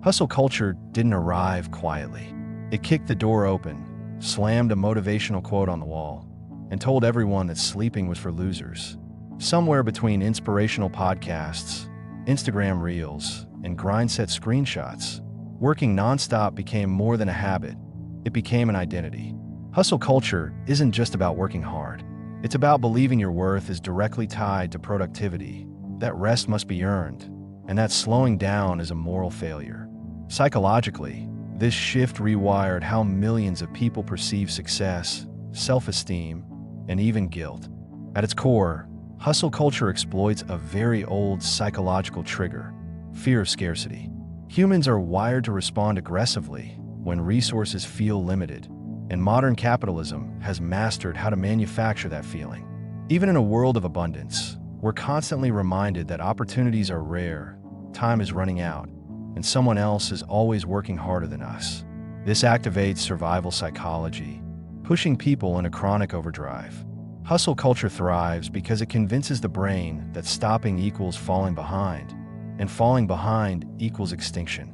Hustle culture didn't arrive quietly. It kicked the door open, slammed a motivational quote on the wall, and told everyone that sleeping was for losers. Somewhere between inspirational podcasts, Instagram reels, and grind-set screenshots, working nonstop became more than a habit. It became an identity. Hustle culture isn't just about working hard. It's about believing your worth is directly tied to productivity, that rest must be earned, and that slowing down is a moral failure. Psychologically, this shift rewired how millions of people perceive success, self-esteem, and even guilt. At its core, hustle culture exploits a very old psychological trigger: fear of scarcity. Humans are wired to respond aggressively when resources feel limited, and modern capitalism has mastered how to manufacture that feeling. Even in a world of abundance, we're constantly reminded that opportunities are rare, time is running out, and someone else is always working harder than us. This activates survival psychology, pushing people in a chronic overdrive. Hustle culture thrives because it convinces the brain that stopping equals falling behind, and falling behind equals extinction.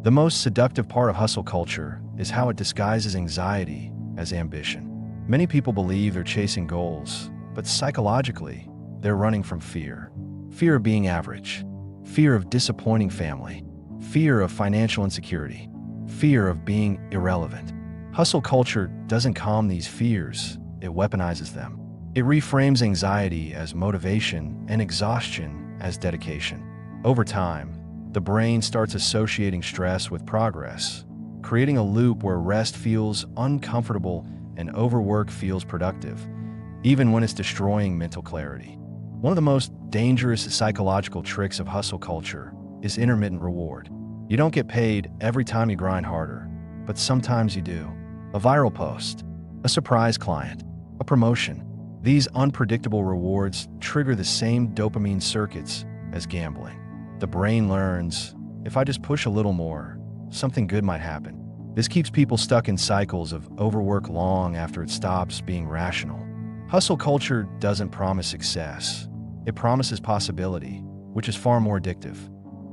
The most seductive part of hustle culture is how it disguises anxiety as ambition. Many people believe they're chasing goals, but psychologically, they're running from fear. Fear of being average, fear of disappointing family, fear of financial insecurity, fear of being irrelevant. Hustle culture doesn't calm these fears, it weaponizes them. It reframes anxiety as motivation and exhaustion as dedication. Over time, the brain starts associating stress with progress, creating a loop where rest feels uncomfortable and overwork feels productive, even when it's destroying mental clarity. One of the most dangerous psychological tricks of hustle culture is intermittent reward. You don't get paid every time you grind harder, but sometimes you do. A viral post, a surprise client, a promotion. These unpredictable rewards trigger the same dopamine circuits as gambling. The brain learns, if I just push a little more, something good might happen. This keeps people stuck in cycles of overwork long after it stops being rational. Hustle culture doesn't promise success. It promises possibility, which is far more addictive.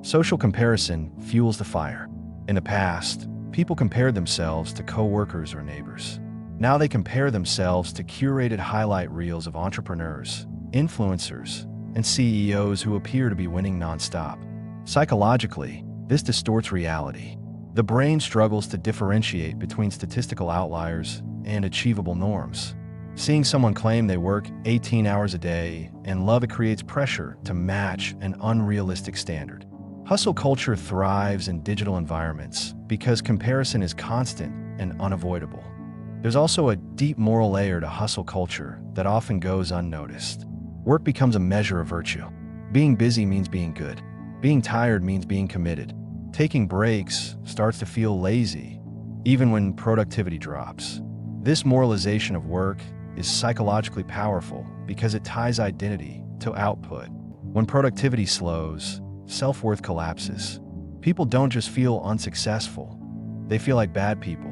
Social comparison fuels the fire. In the past, people compared themselves to coworkers or neighbors. Now they compare themselves to curated highlight reels of entrepreneurs, influencers, and CEOs who appear to be winning nonstop. Psychologically, this distorts reality. The brain struggles to differentiate between statistical outliers and achievable norms. Seeing someone claim they work 18 hours a day and love it creates pressure to match an unrealistic standard. Hustle culture thrives in digital environments because comparison is constant and unavoidable. There's also a deep moral layer to hustle culture that often goes unnoticed. Work becomes a measure of virtue. Being busy means being good. Being tired means being committed. Taking breaks starts to feel lazy, even when productivity drops. This moralization of work is psychologically powerful because it ties identity to output. When productivity slows, self-worth collapses. People don't just unsuccessful unsuccessful, they feel like bad people.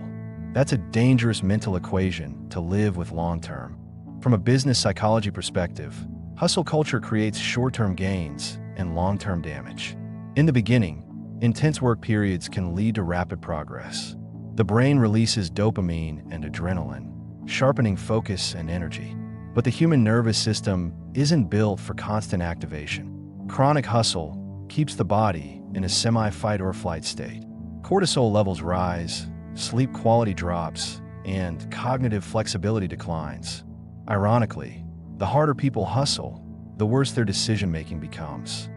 That's a dangerous mental equation to live with long-term. From a business psychology perspective, hustle culture creates short-term gains and long-term damage. In the beginning, intense work periods can lead to rapid progress. The brain releases dopamine and adrenaline, sharpening focus and energy. But the human nervous system isn't built for constant activation. Chronic hustle keeps the body in a semi-fight or flight state. Cortisol levels rise, sleep quality drops, and cognitive flexibility declines. Ironically, the harder people hustle, the worse their decision-making becomes.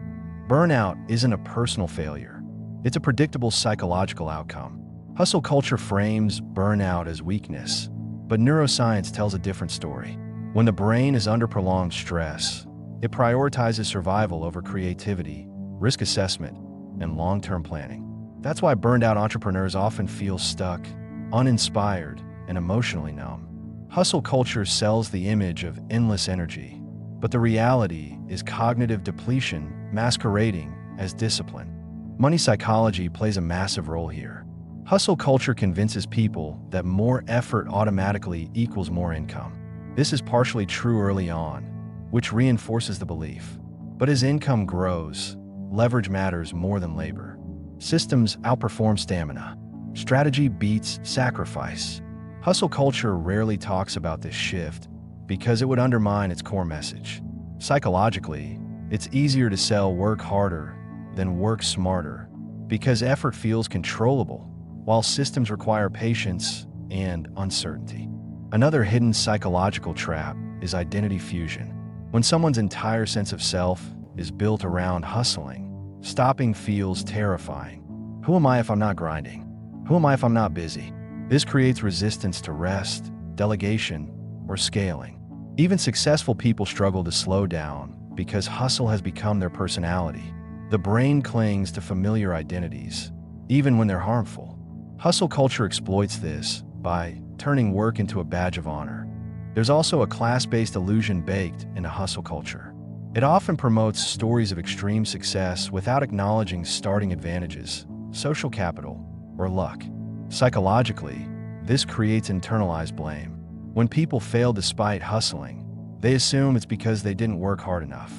Burnout isn't a personal failure. It's a predictable psychological outcome. Hustle culture frames burnout as weakness, but neuroscience tells a different story. When the brain is under prolonged stress, it prioritizes survival over creativity, risk assessment, and long-term planning. That's why burned-out entrepreneurs often feel stuck, uninspired, and emotionally numb. Hustle culture sells the image of endless energy, but the reality is cognitive depletion masquerading as discipline. Money psychology plays a massive role here. Hustle culture convinces people that more effort automatically equals more income. This is partially true early on, which reinforces the belief. But as income grows, leverage matters more than labor. Systems outperform stamina. Strategy beats sacrifice. Hustle culture rarely talks about this shift because it would undermine its core message. Psychologically, it's easier to sell work harder than work smarter because effort feels controllable, while systems require patience and uncertainty. Another hidden psychological trap is identity fusion. When someone's entire sense of self is built around hustling, stopping feels terrifying. Who am I if I'm not grinding? Who am I if I'm not busy? This creates resistance to rest, delegation, or scaling. Even successful people struggle to slow down because hustle has become their personality. The brain clings to familiar identities, even when they're harmful. Hustle culture exploits this by turning work into a badge of honor. There's also a class-based illusion baked into hustle culture. It often promotes stories of extreme success without acknowledging starting advantages, social capital, or luck. Psychologically, this creates internalized blame. When people fail despite hustling, they assume it's because they didn't work hard enough.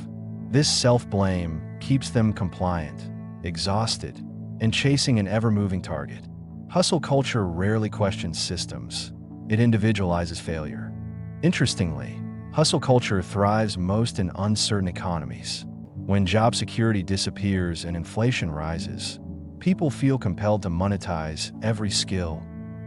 This self-blame keeps them compliant, exhausted, and chasing an ever-moving target. Hustle culture rarely questions systems. It individualizes failure. Interestingly, hustle culture thrives most in uncertain economies. When job security disappears and inflation rises, people feel compelled to monetize every skill,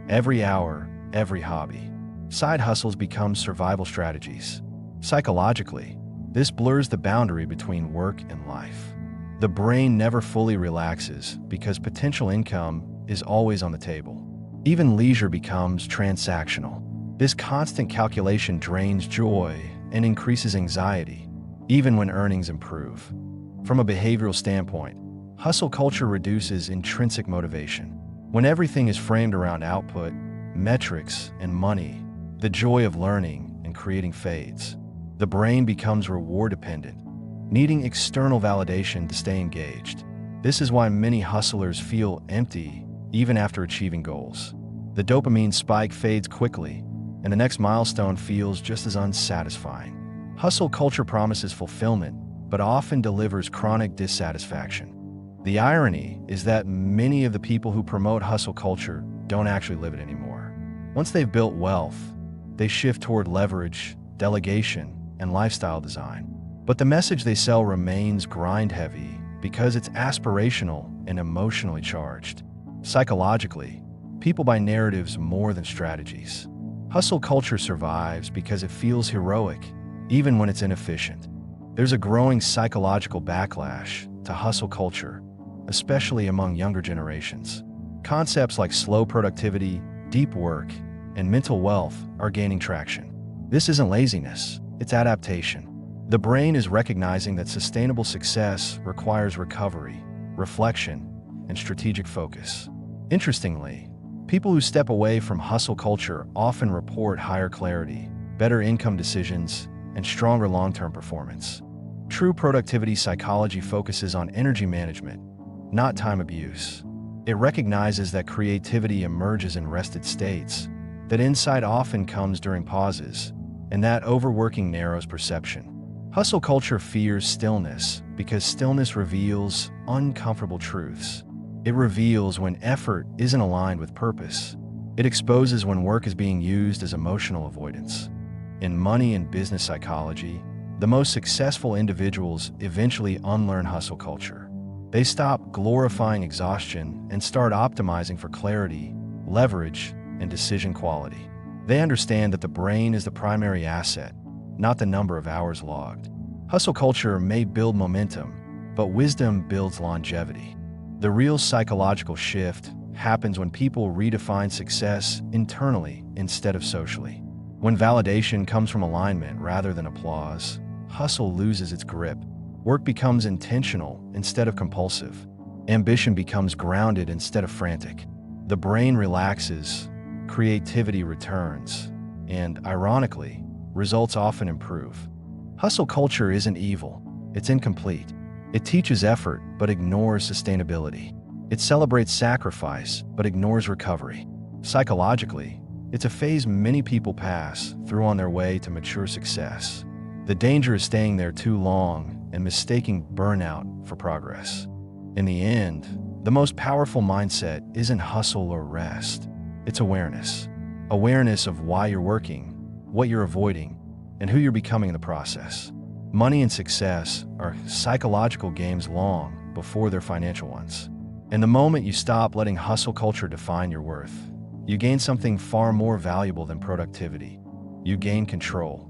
every hour, every hobby. Side hustles become survival strategies. Psychologically, this blurs the boundary between work and life. The brain never fully relaxes because potential income is always on the table. Even leisure becomes transactional. This constant calculation drains joy and increases anxiety, even when earnings improve. From a behavioral standpoint, hustle culture reduces intrinsic motivation. When everything is framed around output, metrics, and money, the joy of learning and creating fades. The brain becomes reward-dependent, needing external validation to stay engaged. This is why many hustlers feel empty even after achieving goals. The dopamine spike fades quickly, and the next milestone feels just as unsatisfying. Hustle culture promises fulfillment, but often delivers chronic dissatisfaction. The irony is that many of the people who promote hustle culture don't actually live it anymore. Once they've built wealth, they shift toward leverage, delegation, and lifestyle design. But the message they sell remains grind-heavy because it's aspirational and emotionally charged. Psychologically, people buy narratives more than strategies. Hustle culture survives because it feels heroic, even when it's inefficient. There's a growing psychological backlash to hustle culture, especially among younger generations. Concepts like slow productivity, deep work, and mental wealth are gaining traction. This isn't laziness, it's adaptation. The brain is recognizing that sustainable success requires recovery, reflection, and strategic focus. Interestingly, people who step away from hustle culture often report higher clarity, better income decisions, and stronger long-term performance. True productivity psychology focuses on energy management, not time abuse. It recognizes that creativity emerges in rested states, that insight often comes during pauses, and that overworking narrows perception. Hustle culture fears stillness because stillness reveals uncomfortable truths. It reveals when effort isn't aligned with purpose. It exposes when work is being used as emotional avoidance. In money and business psychology, the most successful individuals eventually unlearn hustle culture. They stop glorifying exhaustion and start optimizing for clarity, leverage, and decision quality. They understand that the brain is the primary asset, not the number of hours logged. Hustle culture may build momentum, but wisdom builds longevity. The real psychological shift happens when people redefine success internally instead of socially. When validation comes from alignment rather than applause, hustle loses its grip. Work becomes intentional instead of compulsive. Ambition becomes grounded instead of frantic. The brain relaxes, creativity returns, and, ironically, results often improve. Hustle culture isn't evil, it's incomplete. It teaches effort but ignores sustainability. It celebrates sacrifice but ignores recovery. Psychologically, it's a phase many people pass through on their way to mature success. The danger is staying there too long and mistaking burnout for progress. In the end, The most powerful mindset isn't hustle or rest. It's awareness. Awareness of why you're working, what you're avoiding, and who you're becoming in the process. Money and success are psychological games long before they're financial ones. And the moment you stop letting hustle culture define your worth, you gain something far more valuable than productivity. You gain control.